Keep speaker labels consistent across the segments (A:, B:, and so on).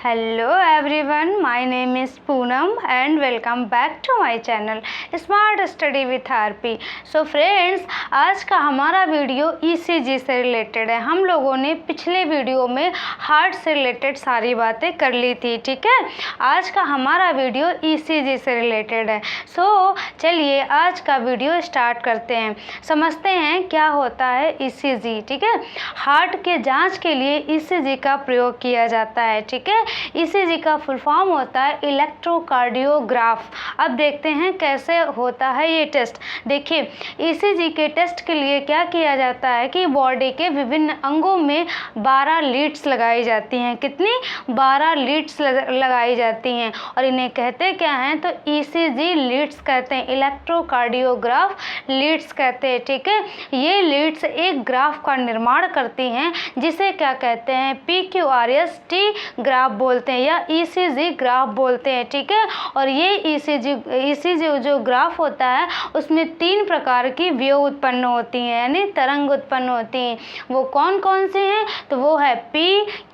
A: Hello everyone, my name is Poonam and welcome back to my channel Smart Study with RP। So friends, आज का हमारा video ECG से related है। हम लोगों ने पिछले वीडियो में हार्ट से रिलेटेड सारी बातें कर ली थी, ठीक है। आज का हमारा वीडियो ECG से रिलेटेड है। सो चलिए आज का वीडियो स्टार्ट करते हैं, समझते हैं क्या होता है ECG, ठीक है। हार्ट के जांच के लिए ECG का प्रयोग किया जाता है, ठीक है। ECG का फुल फॉर्म होता है इलेक्ट्रोकार्डियोग्राफ। अब देखते हैं कैसे होता है ये टेस्ट। देखिए ECG के टेस्ट के लिए क्या किया जाता है कि बॉडी के विभिन्न अंगों में 12 लीड्स लगाई जाती हैं। कितनी? 12 लीड्स लगाई जाती हैं और इन्हें कहते क्या हैं तो ECG लीड्स कहते हैं, इलेक्ट्रोकार्डियोग्राफ लीड्स कहते हैं, ठीक है। ये लीड्स एक ग्राफ का निर्माण करती हैं जिसे क्या कहते हैं PQRS T ग्राफ बोलते हैं या ECG ग्राफ बोलते हैं, ठीक है। और ये ECG जो ग्राफ होता है उसमें 3 प्रकार की वेव उत्पन्न होती हैं, यानी तरंग उत्पन्न होती हैं। वो कौन कौन सी हैं? तो वो है P,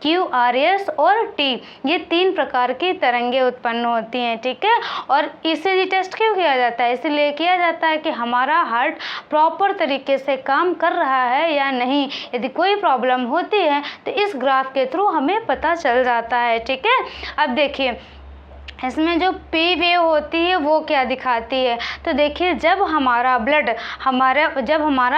A: Q, RS और T। ये 3 प्रकार की तरंगे उत्पन्न होती हैं, ठीक है। और ECG टेस्ट क्यों किया जाता है? इसलिए किया जाता है कि हमारा हार्ट प्रॉपर तरीके से काम कर रहा है या नहीं। यदि कोई प्रॉब्लम होती है तो इस ग्राफ के थ्रू हमें पता चल जाता है, ठीक है। अब देखिए इसमें जो P वेव होती है वो क्या दिखाती है, तो देखिए जब हमारा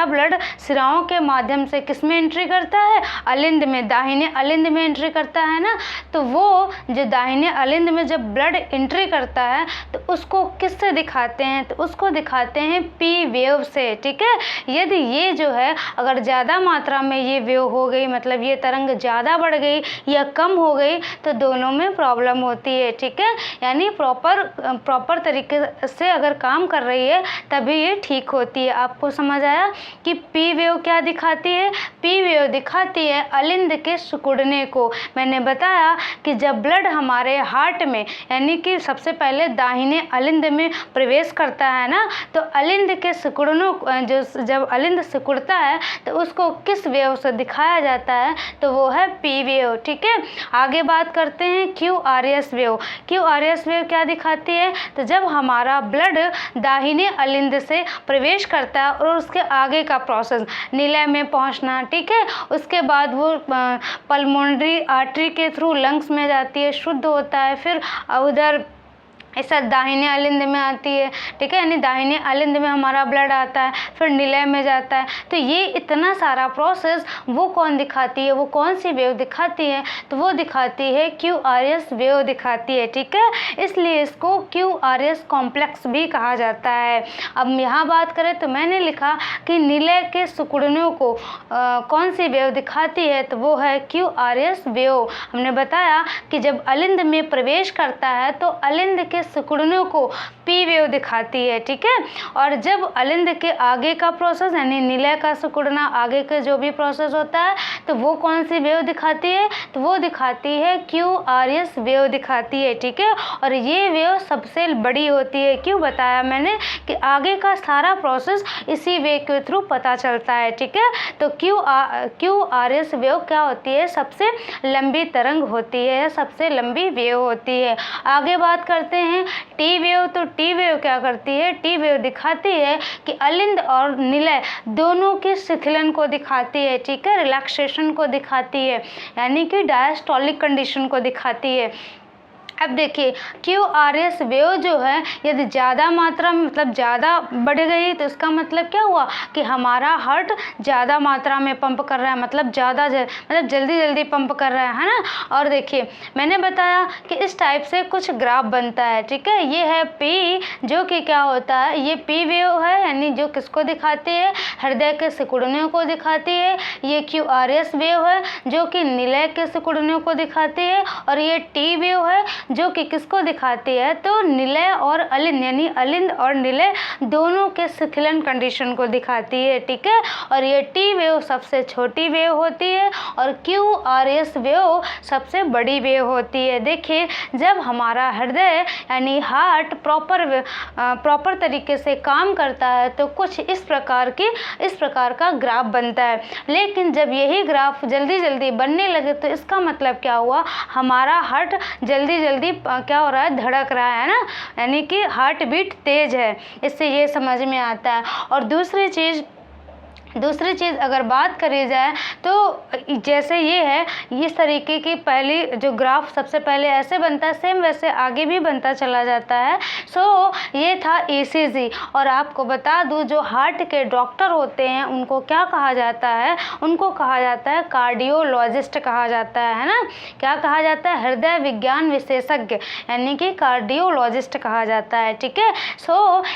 A: ब्लड सिराओं के माध्यम से किस में एंट्री करता है? अलिंद में, दाहिने अलिंद में एंट्री करता है ना। तो वो जो दाहिने अलिंद में जब ब्लड एंट्री करता है तो उसको किससे दिखाते हैं? तो उसको दिखाते हैं P वेव से, ठीक है। यदि ये जो है अगर ज़्यादा मात्रा में ये वेव हो गई, मतलब ये तरंग ज़्यादा बढ़ गई या कम हो गई, तो दोनों में प्रॉब्लम होती है, ठीक है। यानी प्रॉपर तरीके से अगर काम कर रही है तभी ये ठीक होती है। आपको समझ आया कि P वेव क्या दिखाती है? P वेव दिखाती है अलिंद के सिकुड़ने को। मैंने बताया कि जब ब्लड हमारे हार्ट में यानी कि सबसे पहले दाहिने अलिंद में प्रवेश करता है ना, तो अलिंद के सिकुड़नों जब अलिंद सिकुड़ता है तो उसको किस वेव से दिखाया जाता है? तो वो है P वेव, ठीक है। आगे बात करते हैं QRS वेव। QRS वेव क्या दिखाती है? तो जब हमारा ब्लड दाहिने अलिंद से प्रवेश करता है और उसके आगे का प्रोसेस निलय में पहुंचना, ठीक है। उसके बाद वो पल्मोनरी आर्टरी के थ्रू लंग्स में जाती है, शुद्ध होता है, फिर उधर ऐसा दाहिने अलिंद में आती है, ठीक है। यानी दाहिने अलिंद में हमारा ब्लड आता है, फिर निलय में जाता है। तो ये इतना सारा प्रोसेस वो कौन दिखाती है? वो कौन सी वेव दिखाती है? तो वो दिखाती है QRS वेव दिखाती है, ठीक है। इसलिए इसको QRS कॉम्प्लेक्स भी कहा जाता है। अब यहाँ बात करें तो मैंने लिखा कि निलय के सिकुड़नों को कौन सी वेव दिखाती है? तो वो है QRS वेव। हमने बताया कि जब अलिंद में प्रवेश करता है तो अलिंद के सिकुड़नों को P वेव दिखाती है, ठीक है। और जब अलिंद के आगे का प्रोसेस यानी निलय का सिकुड़ना, आगे के जो भी प्रोसेस होता है, तो वो कौन सी वेव दिखाती है? तो वो दिखाती है QRS वेव दिखाती है, ठीक है। और ये वेव सबसे बड़ी होती है। क्यों बताया मैंने कि आगे का सारा प्रोसेस इसी वेव के थ्रू पता चलता है, ठीक है। तो QRS वेव क्या होती है? सबसे लंबी तरंग होती है, सबसे लंबी वेव होती है। आगे बात करते हैं T वेव। तो T वेव क्या करती है? T वेव दिखाती है कि अलिंद और निलय दोनों के शिथिलन को दिखाती है, ठीक है, रिलैक्सेशन को दिखाती है, यानी कि डायस्टोलिक कंडीशन को दिखाती है। अब देखिए QRS वेव जो है यदि ज़्यादा मात्रा में मतलब ज़्यादा बढ़ गई तो इसका मतलब क्या हुआ कि हमारा हार्ट ज़्यादा मात्रा में पंप कर रहा है, मतलब जल्दी जल्दी पंप कर रहा है ना। और देखिए मैंने बताया कि इस टाइप से कुछ ग्राफ बनता है, ठीक है। ये है P जो कि क्या होता है? ये P वेव है, यानी जो किसको दिखाती है? हृदय के सिकुड़ने को दिखाती है। ये QRS वेव है जो कि निलय के सिकुड़ने को दिखाती है। और ये T वेव है जो कि किसको दिखाती है, तो निलय और अलिंद यानी अलिंद और निलय दोनों के शिथिलन कंडीशन को दिखाती है। ठीक है, और ये टी वेव सबसे छोटी वेव होती है और क्यू आर एस वेव सबसे बड़ी वेव होती है। देखिए, जब हमारा हृदय यानी हार्ट प्रॉपर तरीके से काम करता है तो कुछ इस प्रकार का ग्राफ बनता है। लेकिन जब यही ग्राफ जल्दी जल्दी बनने लगे तो इसका मतलब क्या हुआ, हमारा हार्ट जल्दी जल्दी क्या हो रहा है, धड़क रहा है ना, यानी कि हार्ट बीट तेज है। इससे ये समझ में आता है। और दूसरी चीज़ अगर बात करी जाए तो जैसे ये है, इस तरीके की पहली जो ग्राफ सबसे पहले ऐसे बनता है, सेम वैसे आगे भी बनता चला जाता है। ये था ECG। और आपको बता दूं, जो हार्ट के डॉक्टर होते हैं उनको क्या कहा जाता है, उनको कहा जाता है कार्डियोलॉजिस्ट कहा जाता है ना। क्या कहा जाता है, हृदय विज्ञान विशेषज्ञ यानी कि कार्डियोलॉजिस्ट कहा जाता है। ठीक है,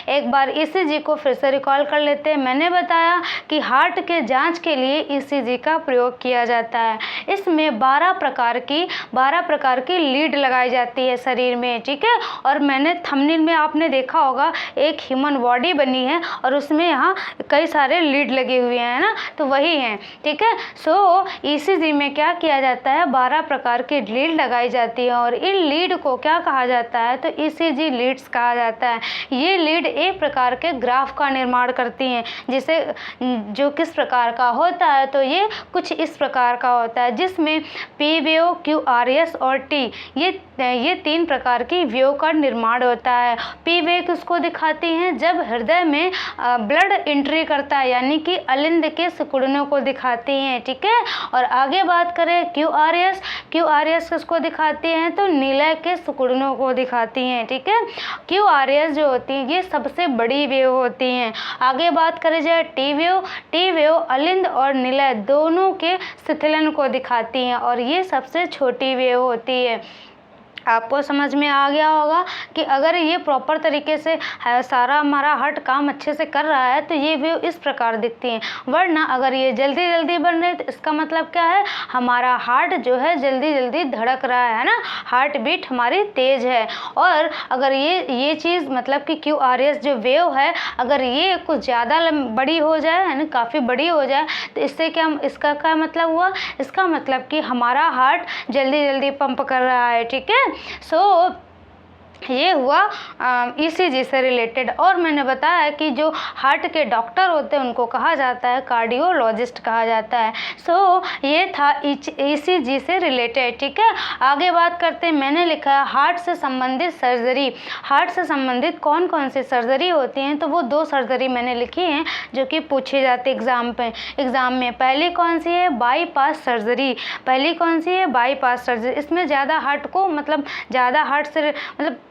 A: एक बार ECG को फिर से रिकॉल कर लेते हैं। मैंने बताया कि हार्ट के जांच के लिए ECG का प्रयोग किया जाता है। इसमें 12 प्रकार की लीड लगाई जाती है शरीर में। ठीक है, और मैंने थंबनेल में आपने देखा होगा एक ह्यूमन बॉडी बनी है और उसमें यहाँ कई सारे लीड लगे हुए हैं ना, तो वही हैं। ठीक है, ECG में क्या किया जाता है, 12 प्रकार की लीड लगाई जाती है और इन लीड को क्या कहा जाता है, तो ECG लीड्स कहा जाता है। ये लीड एक प्रकार के ग्राफ का निर्माण करती हैं, जिसे जो किस प्रकार का होता है, तो ये कुछ इस प्रकार का होता है, जिसमें पी वेव, QRS और टी ये 3 प्रकार की वेव का निर्माण होता है। पी वेव किसको दिखाती हैं, जब हृदय में ब्लड एंट्री करता है यानी कि अलिंद के सिकुड़नों को दिखाती हैं। ठीक है, और आगे बात करें QRS किसको दिखाती हैं, तो निलय के सिकुड़नों को दिखाती हैं। ठीक है, QRS जो होती हैं ये सबसे बड़ी वेव होती हैं। आगे बात करें जाए टी वेव अलिंद और निलय दोनों के शिथिलन को दिखाती हैं और ये सबसे छोटी वेव होती है। आपको समझ में आ गया होगा कि अगर ये प्रॉपर तरीके से सारा हमारा हार्ट काम अच्छे से कर रहा है तो ये वेव इस प्रकार दिखती हैं, वरना अगर ये जल्दी जल्दी बन रहे तो इसका मतलब क्या है, हमारा हार्ट जो है जल्दी जल्दी धड़क रहा है ना, हार्ट बीट हमारी तेज है। और अगर ये चीज़ मतलब कि QRS जो वेव है, अगर ये कुछ ज़्यादा बड़ी हो जाए है ना, काफ़ी बड़ी हो जाए, तो इससे इसका क्या मतलब हुआ, इसका मतलब कि हमारा हार्ट जल्दी जल्दी पंप कर रहा है। ठीक है, ये हुआ ECG से रिलेटेड। और मैंने बताया कि जो हार्ट के डॉक्टर होते हैं उनको कहा जाता है कार्डियोलॉजिस्ट कहा जाता है। ये था ECG से रिलेटेड। ठीक है, आगे बात करते हैं। मैंने लिखा है हार्ट से संबंधित सर्जरी। हार्ट से संबंधित कौन कौन सी सर्जरी होती हैं, तो वो 2 सर्जरी मैंने लिखी हैं जो कि पूछी जाती है एग्ज़ाम में। पहली कौन सी है, बाईपास सर्जरी। पहली कौन सी है, बाईपास सर्जरी। इसमें ज़्यादा हार्ट को ज़्यादा हार्ट से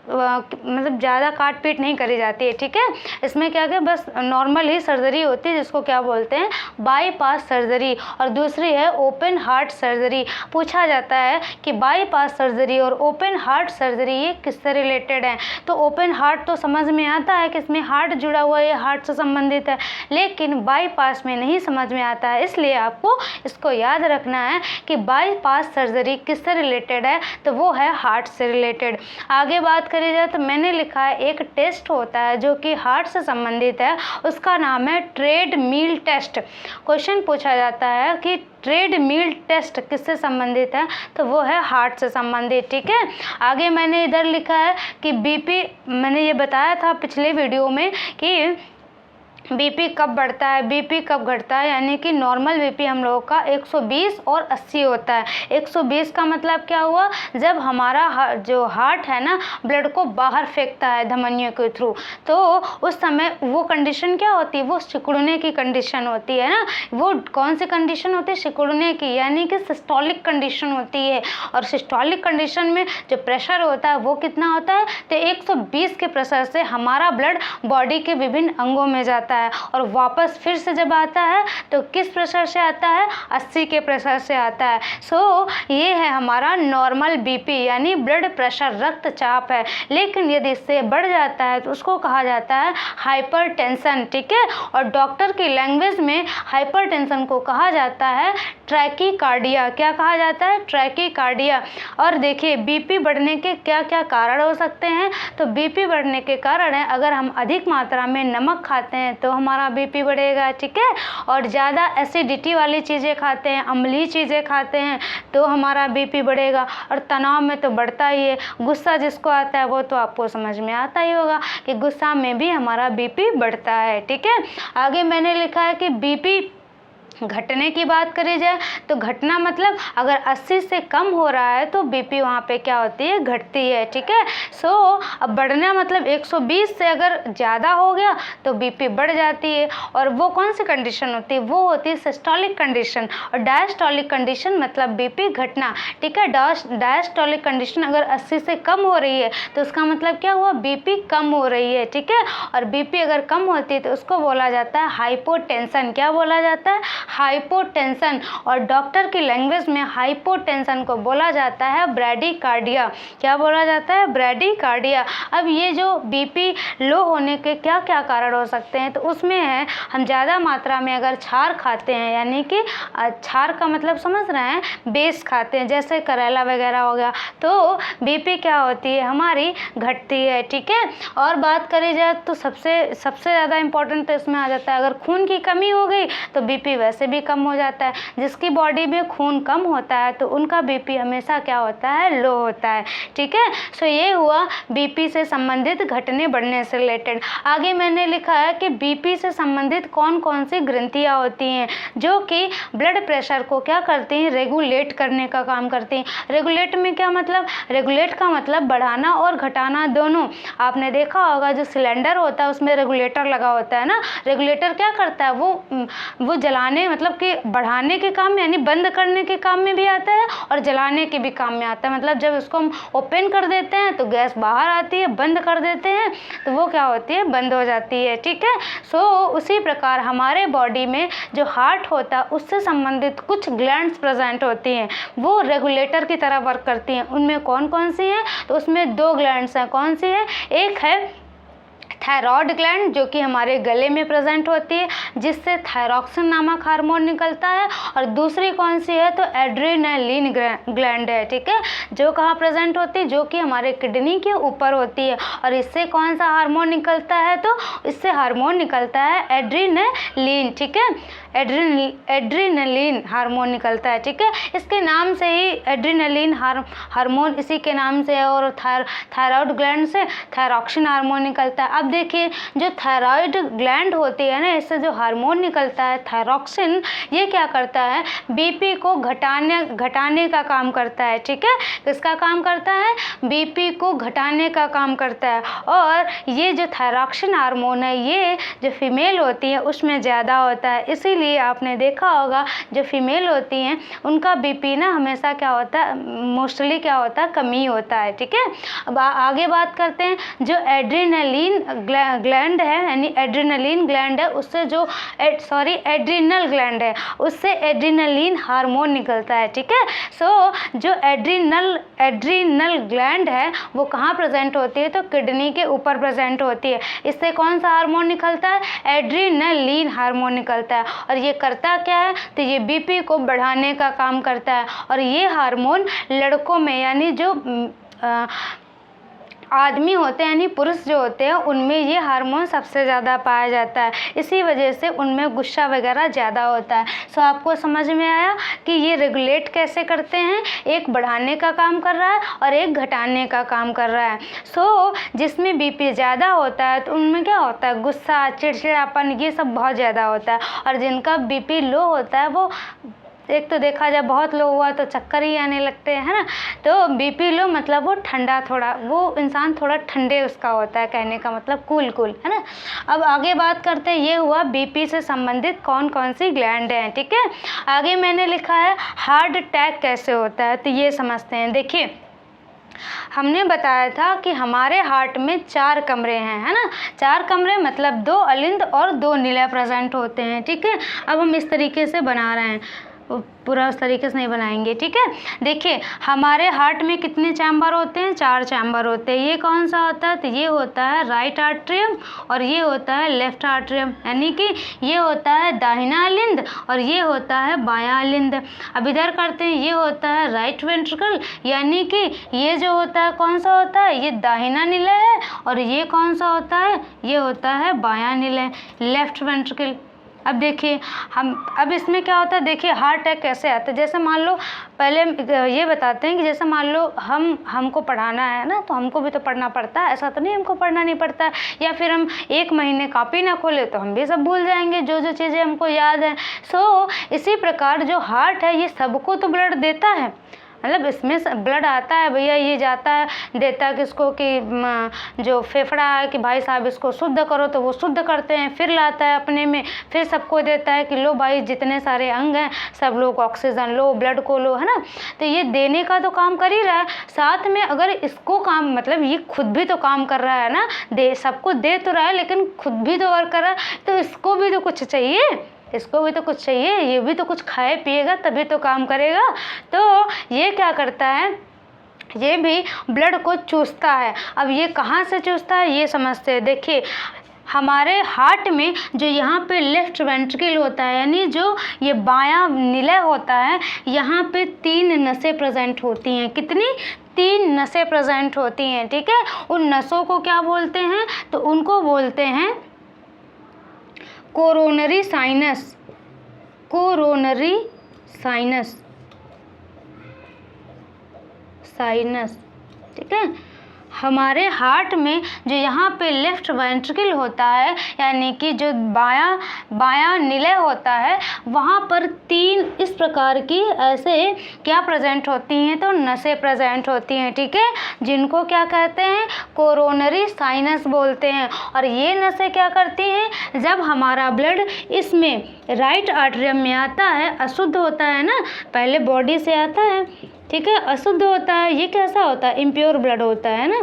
A: ज़्यादा काट पीट नहीं करी जाती है। ठीक है, इसमें क्या है, बस नॉर्मल ही सर्जरी होती है जिसको क्या बोलते हैं, बाईपास सर्जरी। और दूसरी है ओपन हार्ट सर्जरी। पूछा जाता है कि बाईपास सर्जरी और ओपन हार्ट सर्जरी ये किससे रिलेटेड है। तो ओपन हार्ट तो समझ में आता है कि इसमें हार्ट जुड़ा हुआ है, हार्ट से संबंधित है, लेकिन बाईपास में नहीं समझ में आता है। इसलिए आपको इसको याद रखना है कि बाईपास सर्जरी किससे रिलेटेड है, तो वो है हार्ट से रिलेटेड। आगे बात करी जाए तो मैंने लिखा है एक टेस्ट होता है जो कि हार्ट से संबंधित है, उसका नाम है ट्रेडमिल टेस्ट। क्वेश्चन पूछा जाता है कि ट्रेडमिल टेस्ट किससे संबंधित है, तो वो है हार्ट से संबंधित। ठीक है, आगे मैंने इधर लिखा है कि BP, मैंने ये बताया था पिछले वीडियो में कि BP कब बढ़ता है, BP कब घटता है, यानी कि नॉर्मल BP हम लोगों का 120 और 80 होता है। 120 का मतलब क्या हुआ, जब हमारा जो हार्ट है ना ब्लड को बाहर फेंकता है धमनियों के थ्रू, तो उस समय वो कंडीशन क्या होती है, वो सिकुड़ने की कंडीशन होती है ना। वो कौन सी कंडीशन होती है, सिकुड़ने की, यानी कि सिस्टोलिक कंडीशन होती है। और सिस्टोलिक कंडीशन में जो प्रेशर होता है वो कितना होता है, तो 120 के प्रेशर से हमारा ब्लड बॉडी के विभिन्न अंगों में जाता जाता है और वापस फिर से जब आता है तो किस प्रेशर से आता है, 80 के प्रेशर से आता है। सो ये है हमारा नॉर्मल बीपी यानी ब्लड प्रेशर, रक्तचाप है। लेकिन यदि इससे बढ़ जाता है तो उसको कहा जाता है हाइपरटेंशन, ठीक है। और डॉक्टर की लैंग्वेज में हाइपरटेंशन को कहा जाता है ट्रैकीकार्डिया। क्या कहा जाता है, ट्रैकीकार्डिया। और देखिए बीपी बढ़ने के क्या क्या कारण हो सकते हैं। तो बीपी बढ़ने के कारण है, अगर हम अधिक मात्रा में नमक खाते हैं तो हमारा बीपी बढ़ेगा, ठीक है। और ज़्यादा एसिडिटी वाली चीज़ें खाते हैं, अम्लीय चीज़ें खाते हैं तो हमारा बीपी बढ़ेगा। और तनाव में तो बढ़ता ही है। गुस्सा जिसको आता है वो तो आपको समझ में आता ही होगा कि गुस्सा में भी हमारा बीपी बढ़ता है, ठीक है। आगे मैंने लिखा है कि बीपी घटने की बात करी जाए तो घटना मतलब अगर 80 से कम हो रहा है तो बीपी वहाँ पे क्या होती है, घटती है, ठीक है। सो अब बढ़ना मतलब 120 से अगर ज़्यादा हो गया तो बीपी बढ़ जाती है। और वो कौन सी कंडीशन होती है, वो होती है सिस्टोलिक कंडीशन। और डायस्टोलिक कंडीशन मतलब बीपी घटना, ठीक है। डायस्टोलिक कंडीशन अगर 80 से कम हो रही है तो उसका मतलब क्या हुआ, बीपी कम हो रही है, ठीक है। और बीपी अगर कम होती है तो उसको बोला जाता है हाइपोटेंशन। क्या बोला जाता है, हाइपोटेंशन। और डॉक्टर की लैंग्वेज में हाइपोटेंशन को बोला जाता है ब्रैडीकार्डिया। क्या बोला जाता है, ब्रैडीकार्डिया। अब ये जो बीपी लो होने के क्या क्या कारण हो सकते हैं, तो उसमें है हम ज़्यादा मात्रा में अगर क्षार खाते हैं, यानी कि क्षार का मतलब समझ रहे हैं, बेस खाते हैं, जैसे करेला वगैरह हो गया, तो बीपी क्या होती है हमारी, घटती है, ठीक है। और बात करी जाए तो सबसे ज़्यादा इंपॉर्टेंट तो इसमें आ जाता है, अगर खून की कमी हो गई तो बीपी वैसे भी कम हो जाता है। जिसकी बॉडी में खून कम होता है तो उनका बीपी हमेशा क्या होता है, लो होता है, ठीक है। सो ये हुआ बीपी से संबंधित घटने बढ़ने से रिलेटेड। आगे मैंने लिखा है कि बीपी से संबंधित कौन कौन सी ग्रंथियाँ होती हैं जो कि ब्लड प्रेशर को क्या करती हैं, रेगुलेट करने का काम करती हैं। रेगुलेट में क्या मतलब, रेगुलेट का मतलब बढ़ाना और घटाना दोनों। आपने देखा होगा जो सिलेंडर होता है उसमें रेगुलेटर लगा होता है ना। रेगुलेटर क्या करता है, वो जलाने मतलब कि बढ़ाने के काम में यानी बंद करने के काम में भी आता है और जलाने के भी काम में आता है। मतलब जब उसको हम ओपन कर देते हैं तो गैस बाहर आती है, बंद कर देते हैं तो वो क्या होती है, बंद हो जाती है, ठीक है। सो उसी प्रकार हमारे बॉडी में जो हार्ट होता है उससे संबंधित कुछ ग्लैंड्स प्रेजेंट होती हैं, वो रेगुलेटर की तरह वर्क करती हैं। उनमें कौन कौन सी हैं, तो उसमें 2 ग्लैंड्स हैं। कौन सी है, एक है थायराइड ग्लैंड जो कि हमारे गले में प्रेजेंट होती है जिससे थायरॉक्सिन नामक हार्मोन निकलता है। और दूसरी कौन सी है, तो एड्रेनालिन ग्लैंड है, ठीक है, जो कहाँ प्रेजेंट होती है, जो कि हमारे किडनी के ऊपर होती है। और इससे कौन सा हार्मोन निकलता है, तो इससे हार्मोन निकलता है एड्रेनालिन, ठीक है। एड्रेनालिन हार्मोन निकलता है, ठीक है। इसके नाम से ही एड्रेनालिन हार्मोन इसी के नाम से है। और थायराइड ग्लैंड से थायरॉक्सिन हार्मोन निकलता है। अब देखिए जो थायराइड ग्लैंड होती है ना, इससे जो हार्मोन निकलता है थायरॉक्सिन, ये क्या करता है, बीपी को घटाने का काम करता है, ठीक है। किसका काम करता है, बीपी को घटाने का काम करता है। और ये जो थायरॉक्सिन हार्मोन है ये जो फीमेल होती है उसमें ज़्यादा होता है। इसीलिए आपने देखा होगा जो फीमेल होती हैं उनका बीपी ना हमेशा क्या होता है, मोस्टली क्या होता है, कमी होता है, ठीक है। अब आगे बात करते हैं जो एड्रेनालिन ग्लैंड है, यानी एड्रेनालिन ग्लैंड है उससे जो एड्रिनल ग्लैंड है उससे एड्रेनालिन हार्मोन निकलता है, ठीक है। सो जो एड्रिनल ग्लैंड है वो कहाँ प्रेजेंट होती है, तो किडनी के ऊपर प्रेजेंट होती है। इससे कौन सा हार्मोन निकलता है, एड्रेनालिन हार्मोन निकलता है। और ये करता क्या है, तो ये बीपी को बढ़ाने का काम करता है। और ये हार्मोन लड़कों में यानी जो आदमी होते हैं यानी पुरुष जो होते हैं उनमें ये हार्मोन सबसे ज़्यादा पाया जाता है। इसी वजह से उनमें गुस्सा वगैरह ज़्यादा होता है। सो आपको समझ में आया कि ये रेगुलेट कैसे करते हैं, एक बढ़ाने का काम कर रहा है और एक घटाने का काम कर रहा है। सो जिसमें बीपी ज़्यादा होता है तो उनमें क्या होता है, गुस्सा, चिड़चिड़ापन, ये सब बहुत ज़्यादा होता है। और जिनका बीपी लो होता है वो एक तो देखा जाए बहुत लो हुआ तो चक्कर ही आने लगते हैं, है ना। तो बीपी लो मतलब वो ठंडा, थोड़ा वो इंसान थोड़ा ठंडे उसका होता है, कहने का मतलब कूल है ना। अब आगे बात करते हैं, ये हुआ बीपी से संबंधित कौन कौन सी ग्लैंड हैं, ठीक है। आगे मैंने लिखा है हार्ट अटैक कैसे होता है, तो ये समझते हैं। देखिए हमने बताया था कि हमारे हार्ट में 4 कमरे हैं, है ना। 4 कमरे मतलब 2 अलिंद और 2 निलय प्रेजेंट होते हैं, ठीक है। अब हम इस तरीके से बना रहे हैं, पूरा उस तरीके से नहीं बनाएंगे, ठीक है। देखिए हमारे हार्ट में कितने चैम्बर होते हैं, 4 चैम्बर होते हैं। ये कौन सा होता है, तो ये होता है राइट आर्ट्रियम और ये होता है लेफ्ट आर्ट्रियम, यानी कि ये होता है दाहिना अलिंद और ये होता है बायां अलिंद। अब इधर करते हैं, ये होता है राइट वेंट्रिकल, यानी कि ये जो होता है कौन सा होता है, ये दाहिना निलय है और ये कौन सा होता है, ये होता है बायां निलय, लेफ्ट वेंट्रिकल। अब देखिए हम अब इसमें क्या होता है, देखिए हार्ट अटैक कैसे आता है। जैसे मान लो पहले ये बताते हैं कि जैसे मान लो हमको पढ़ाना है ना, तो हमको भी तो पढ़ना पड़ता है, ऐसा तो नहीं हमको पढ़ना नहीं पड़ता है। या फिर हम 1 महीने कॉपी ना खोले तो हम भी सब भूल जाएंगे जो जो चीज़ें हमको याद हैं। सो इसी प्रकार जो हार्ट है ये सबको तो ब्लड देता है, मतलब इसमें ब्लड आता है भैया, ये जाता है देता है किसको कि जो फेफड़ा है कि भाई साहब इसको शुद्ध करो, तो वो शुद्ध करते हैं, फिर लाता है अपने में, फिर सबको देता है कि लो भाई जितने सारे अंग हैं सब लोग ऑक्सीजन लो, ब्लड को लो, है ना। तो ये देने का तो काम कर ही रहा है, साथ में अगर इसको काम मतलब ये खुद भी तो काम कर रहा है ना, दे सबको दे तो रहा है लेकिन खुद भी तो वर्क कर रहा है, तो इसको भी तो कुछ चाहिए, इसको भी तो कुछ चाहिए, ये भी तो कुछ खाए पिएगा तभी तो काम करेगा। तो ये क्या करता है, ये भी ब्लड को चूसता है। अब ये कहाँ से चूसता है ये समझते हैं। देखिए हमारे हार्ट में जो यहाँ पे लेफ्ट वेंट्रिकल होता है, यानी जो ये बायां निलय होता है, यहाँ पे 3 नसें प्रेजेंट होती हैं। कितनी, 3 नसें प्रेजेंट होती हैं, ठीक है। उन नसों को क्या बोलते हैं, तो उनको बोलते हैं coronary sinus, coronary sinus, sinus, ठीक है। हमारे हार्ट में जो यहाँ पे लेफ्ट वेंट्रिकल होता है, यानी कि जो बायां निलय होता है, वहाँ पर 3 इस प्रकार की ऐसे क्या प्रेजेंट होती हैं, तो नसें प्रेजेंट होती हैं, ठीक है, जिनको क्या कहते हैं, कोरोनरी साइनस बोलते हैं। और ये नसें क्या करती हैं, जब हमारा ब्लड इसमें राइट आर्टरियम में आता है, अशुद्ध होता है ना, पहले बॉडी से आता है, ठीक है, अशुद्ध होता है, ये कैसा होता है, इम्प्योर ब्लड होता है ना,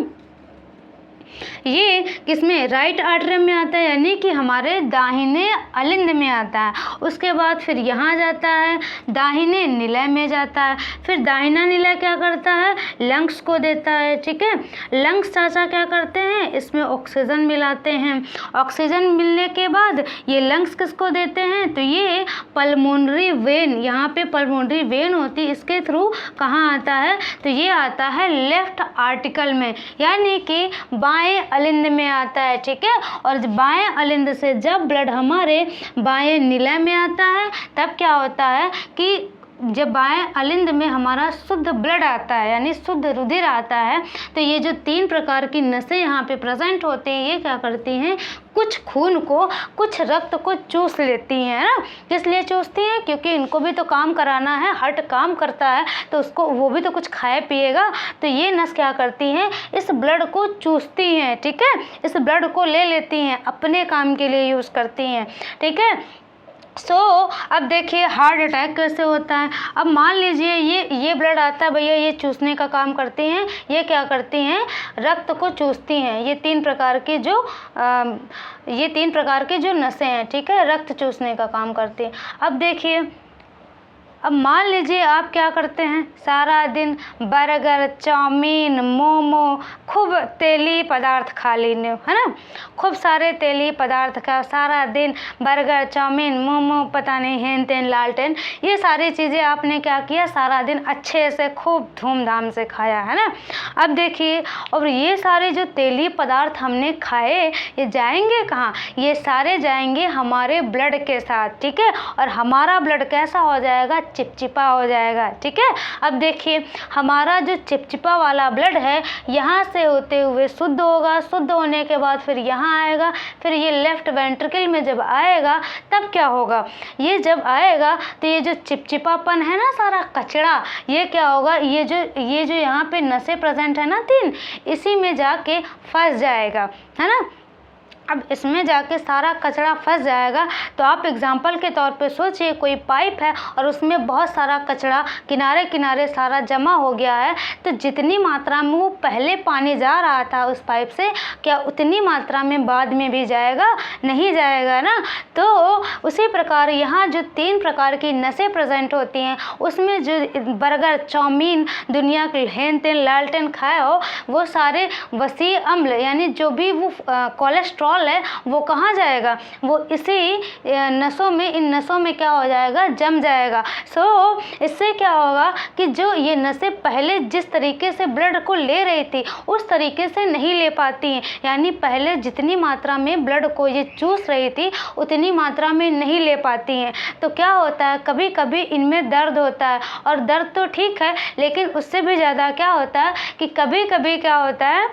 A: ये किसमें, राइट आर्टरियम में आता है, यानी कि हमारे दाहिने अलिंद में आता है। उसके बाद फिर यहाँ जाता है, दाहिने निलय में जाता है, फिर दाहिना निलय क्या करता है, लंग्स को देता है, ठीक है। लंग्स चाचा क्या करते हैं, इसमें ऑक्सीजन मिलाते हैं, ऑक्सीजन मिलने के बाद ये लंग्स किसको देते हैं, तो ये पल्मोनरी वेन, यहाँ पे पल्मोनरी वेन होती है, इसके थ्रू कहाँ आता है, तो ये आता है लेफ्ट आर्टिकल में, यानी कि बाएं अलिंद में आता है, ठीक है। और बाएं अलिंद से जब ब्लड हमारे बाएं निलय में आता है, तब क्या होता है कि जब बाएं अलिंद में हमारा शुद्ध ब्लड आता है, यानी शुद्ध रुधिर आता है, तो ये जो 3 प्रकार की नसें यहाँ पे प्रेजेंट होती हैं, ये क्या करती हैं, कुछ खून को, कुछ रक्त को चूस लेती हैं ना। किस लिए चूसती हैं, क्योंकि इनको भी तो काम कराना है, हार्ट काम करता है तो उसको वो भी तो कुछ खाए पिएगा, तो ये नस क्या करती हैं, इस ब्लड को चूसती हैं, ठीक है, इस ब्लड को ले लेती हैं, अपने काम के लिए यूज़ करती हैं, ठीक है। अब देखिए हार्ट अटैक कैसे होता है। अब मान लीजिए ये ब्लड आता है भैया, ये चूसने का काम करती हैं, ये क्या करती हैं, रक्त को चूसती हैं। ये 3 प्रकार की जो नसें हैं, ठीक है, रक्त चूसने का काम करती हैं। अब देखिए, अब मान लीजिए आप क्या करते हैं, सारा दिन बर्गर, चाउमीन, मोमो, खूब तेली पदार्थ खा लेने, है ना, खूब सारे तेली पदार्थ का सारा दिन बर्गर, चाउमीन, मोमो, पता नहीं हेन तेन लालटेन, ये सारी चीज़ें आपने क्या किया, सारा दिन अच्छे से खूब धूमधाम से खाया, है ना। अब देखिए, और ये सारे जो तेली पदार्थ हमने खाए, ये जाएंगे कहाँ, ये सारे जाएंगे हमारे ब्लड के साथ, ठीक है, और हमारा ब्लड कैसा हो जाएगा, चिपचिपा हो जाएगा, ठीक है। अब देखिए हमारा जो चिपचिपा वाला ब्लड है, यहाँ से होते हुए शुद्ध होगा, शुद्ध होने के बाद फिर यहाँ आएगा, फिर ये लेफ्ट वेंट्रिकल में जब आएगा तब क्या होगा, ये जब आएगा तो ये जो चिपचिपापन है ना, सारा कचरा, ये क्या होगा, ये जो यहाँ पे नसें प्रेजेंट है ना 3, इसी में जाके फंस जाएगा, है ना। अब इसमें जाके सारा कचरा फंस जाएगा। तो आप एग्जाम्पल के तौर पे सोचिए, कोई पाइप है और उसमें बहुत सारा कचरा किनारे किनारे सारा जमा हो गया है, तो जितनी मात्रा में वो पहले पानी जा रहा था उस पाइप से, क्या उतनी मात्रा में बाद में भी जाएगा? नहीं जाएगा ना। तो उसी प्रकार यहाँ जो 3 प्रकार की नसें प्रेजेंट होती हैं, उसमें जो बर्गर, चाउमीन, दुनिया के हेन तेन लालटेन खाए हो, वो सारे वसी अम्ल यानी जो भी वो कोलेस्ट्रॉल है वो कहाँ जाएगा? वो इसी नसों में, इन नसों में क्या हो जाएगा? जम जाएगा। इससे क्या होगा कि जो ये नसें पहले जिस तरीके से ब्लड को ले रही थी उस तरीके से नहीं ले पाती हैं, यानी पहले जितनी मात्रा में ब्लड को ये चूस रही थी उतनी मात्रा में नहीं ले पाती हैं। तो क्या होता है, कभी कभी इनमें दर्द होता है, और दर्द तो ठीक है, लेकिन उससे भी ज़्यादा क्या होता है कि कभी कभी क्या होता है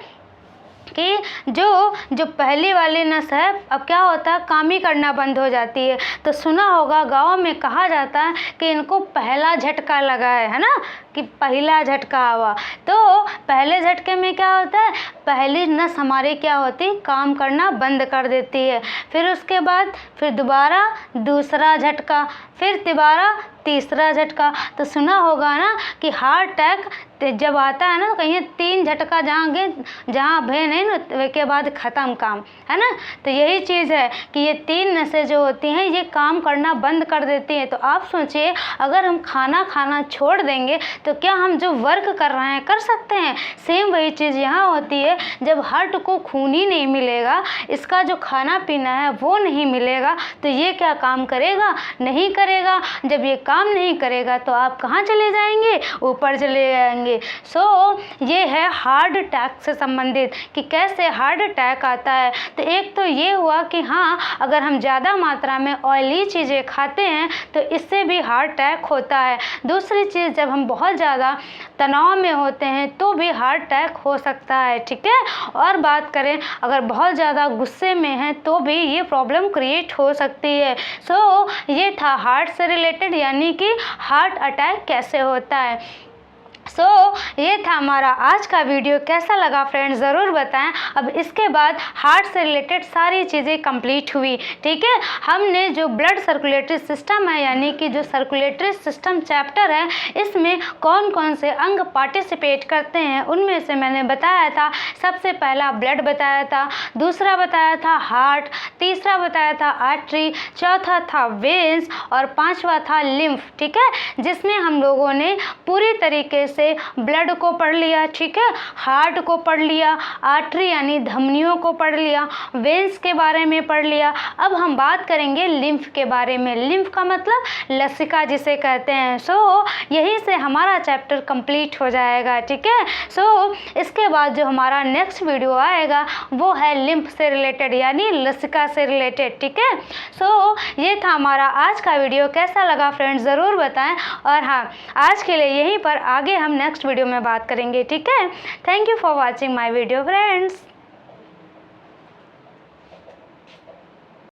A: कि जो पहली वाली नस है, अब क्या होता है, काम ही करना बंद हो जाती है। तो सुना होगा गाँव में कहा जाता है कि इनको पहला झटका लगा है ना, कि पहला झटका हुआ। तो पहले झटके में क्या होता है, पहली नस हमारी क्या होती, काम करना बंद कर देती है। फिर उसके बाद फिर दोबारा दूसरा झटका, फिर दोबारा तीसरा झटका। तो सुना होगा ना कि हार्ट अटैक जब आता है ना, तो कहीं 3 झटका जहाँ भय नहीं ना के बाद ख़त्म काम, है ना। तो यही चीज़ है कि ये 3 नसें जो होती हैं ये काम करना बंद कर देती हैं। तो आप सोचिए, अगर हम खाना खाना छोड़ देंगे तो क्या हम जो वर्क कर रहे हैं कर सकते हैं? सेम वही चीज़ यहाँ होती है। जब हार्ट को खून ही नहीं मिलेगा, इसका जो खाना पीना है वो नहीं मिलेगा, तो ये क्या काम करेगा? नहीं करेगा। जब ये काम नहीं करेगा तो आप कहाँ चले जाएंगे? ऊपर चले जाएंगे। ये है हार्ट अटैक से संबंधित कि कैसे हार्ट अटैक आता है। तो एक तो ये हुआ कि हाँ, अगर हम ज़्यादा मात्रा में ऑयली चीज़ें खाते हैं तो इससे भी हार्ट अटैक होता है। दूसरी चीज़, जब हम बहुत ज़्यादा तनाव में होते हैं तो भी हार्ट अटैक हो सकता है, ठीक है। और बात करें अगर बहुत ज़्यादा गुस्से में हैं तो भी ये प्रॉब्लम क्रिएट हो सकती है। ये था हार्ट से रिलेटेड, यानी कि हार्ट अटैक कैसे होता है। ये था हमारा आज का वीडियो। कैसा लगा फ्रेंड्स ज़रूर बताएं। अब इसके बाद हार्ट से रिलेटेड सारी चीज़ें कंप्लीट हुई, ठीक है। हमने जो ब्लड सर्कुलेटरी सिस्टम है, यानी कि जो सर्कुलेटरी सिस्टम चैप्टर है, इसमें कौन कौन से अंग पार्टिसिपेट करते हैं उनमें से मैंने बताया था। सबसे पहला ब्लड बताया था, दूसरा बताया था हार्ट, तीसरा बताया था आर्टरी, चौथा था वेन्स और 5वां था लिम्फ, ठीक है। जिसमें हम लोगों ने पूरी तरीके से ब्लड को पढ़ लिया, ठीक है, हार्ट को पढ़ लिया, आर्टरी यानी धमनियों को पढ़ लिया, वेन्स के बारे में पढ़ लिया। अब हम बात करेंगे लिम्फ के बारे में। लिम्फ का मतलब लसिका जिसे कहते हैं। यहीं से हमारा चैप्टर कंप्लीट हो जाएगा, ठीक है। इसके बाद जो हमारा नेक्स्ट वीडियो आएगा वो है लिम्फ से रिलेटेड, यानी लसिका से रिलेटेड, ठीक है। ये था हमारा आज का वीडियो। कैसा लगा फ्रेंड्स ज़रूर बताएं। और हाँ, आज के लिए यहीं पर, आगे हम नेक्स्ट वीडियो में बात करेंगे, ठीक है। Thank you for watching my video friends.